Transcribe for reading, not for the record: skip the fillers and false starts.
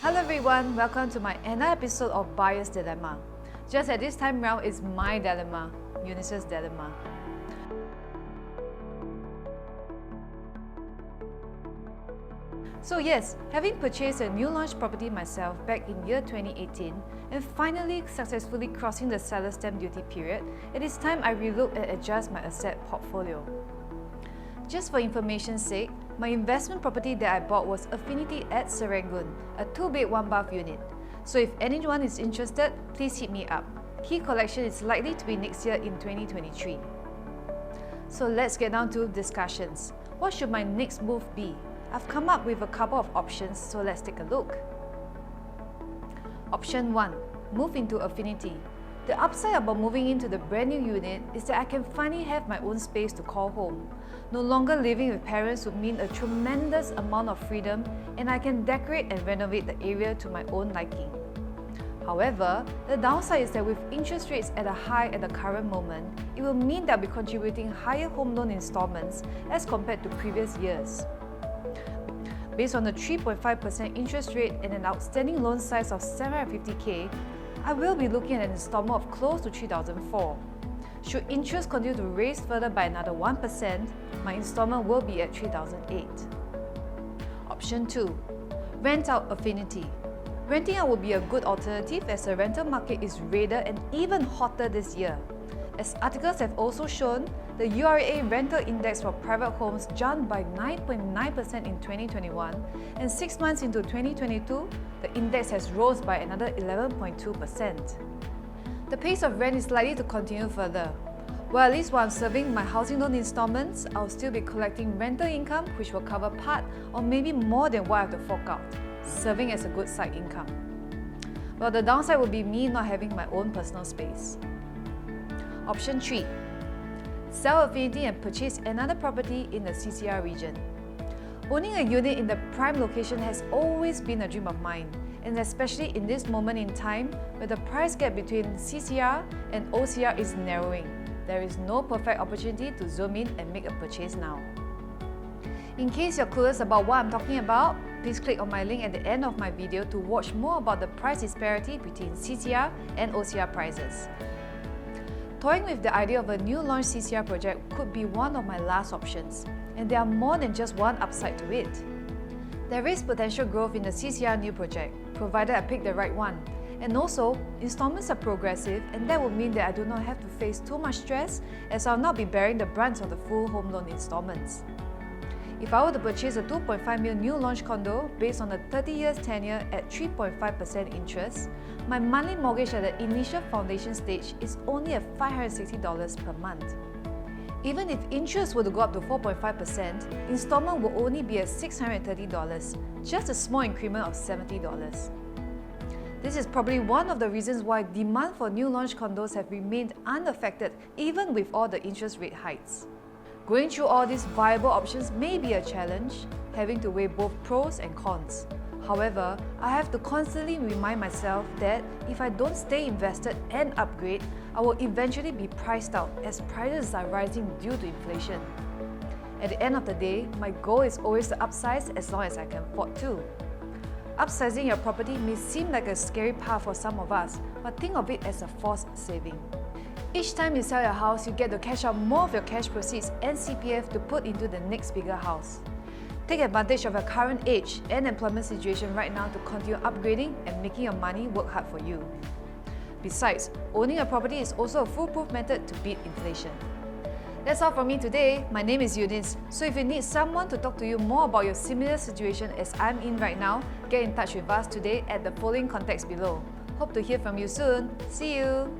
Hello everyone, welcome to my another episode of Buyer's Dilemma. Just at this time round, it's my dilemma, Eunice's dilemma. So yes, having purchased a new launch property myself back in year 2018 and finally successfully crossing the seller stamp duty period, it is time I relook and adjust my asset portfolio. Just for information's sake, my investment property that I bought was Affinity at Serangoon, a 2-bed 1-bath unit. So if anyone is interested, please hit me up. Key collection is likely to be next year in 2023. So let's get down to discussions. What should my next move be? I've come up with a couple of options, so let's take a look. Option 1. Move into Affinity. The upside about moving into the brand new unit is that I can finally have my own space to call home. No longer living with parents would mean a tremendous amount of freedom, and I can decorate and renovate the area to my own liking. However, the downside is that with interest rates at a high at the current moment, it will mean that I'll be contributing higher home loan installments as compared to previous years. Based on the 3.5% interest rate and an outstanding loan size of $750,000, I will be looking at an installment of close to $3,004. Should interest continue to raise further by another 1%, my installment will be at $3,008. Option 2. Rent out Affinity. Renting out will be a good alternative as the rental market is redder and even hotter this year. As articles have also shown, the URA rental index for private homes jumped by 9.9% in 2021, and 6 months into 2022, the index has rose by another 11.2%. The pace of rent is likely to continue further. Well, at least while I'm serving my housing loan installments, I'll still be collecting rental income which will cover part or maybe more than what I have to fork out, serving as a good side income. Well, the downside will be me not having my own personal space. Option 3. Sell Affinity and purchase another property in the CCR region. Owning a unit in the prime location has always been a dream of mine, and especially in this moment in time where the price gap between CCR and OCR is narrowing. There is no perfect opportunity to zoom in and make a purchase now. In case you're clueless about what I'm talking about, please click on my link at the end of my video to watch more about the price disparity between CCR and OCR prices. Toying with the idea of a new launch CCR project could be one of my last options, and there are more than just one upside to it. There is potential growth in the CCR new project, provided I pick the right one. And also, installments are progressive, and that would mean that I do not have to face too much stress as I'll not be bearing the brunt of the full home loan installments. If I were to purchase a 2.5 million new launch condo based on a 30 years tenure at 3.5% interest, my monthly mortgage at the initial foundation stage is only at $560 per month. Even if interest were to go up to 4.5%, installment will only be at $630, just a small increment of $70. This is probably one of the reasons why demand for new launch condos have remained unaffected even with all the interest rate hikes. Going through all these viable options may be a challenge, having to weigh both pros and cons. However, I have to constantly remind myself that if I don't stay invested and upgrade, I will eventually be priced out as prices are rising due to inflation. At the end of the day, my goal is always to upsize as long as I can afford to. Upsizing your property may seem like a scary path for some of us, but think of it as a forced saving. Each time you sell your house, you get to cash out more of your cash proceeds and CPF to put into the next bigger house. Take advantage of your current age and employment situation right now to continue upgrading and making your money work hard for you. Besides, owning a property is also a foolproof method to beat inflation. That's all from me today. My name is Eunice, so if you need someone to talk to you more about your similar situation as I'm in right now, get in touch with us today at the following contacts below. Hope to hear from you soon. See you!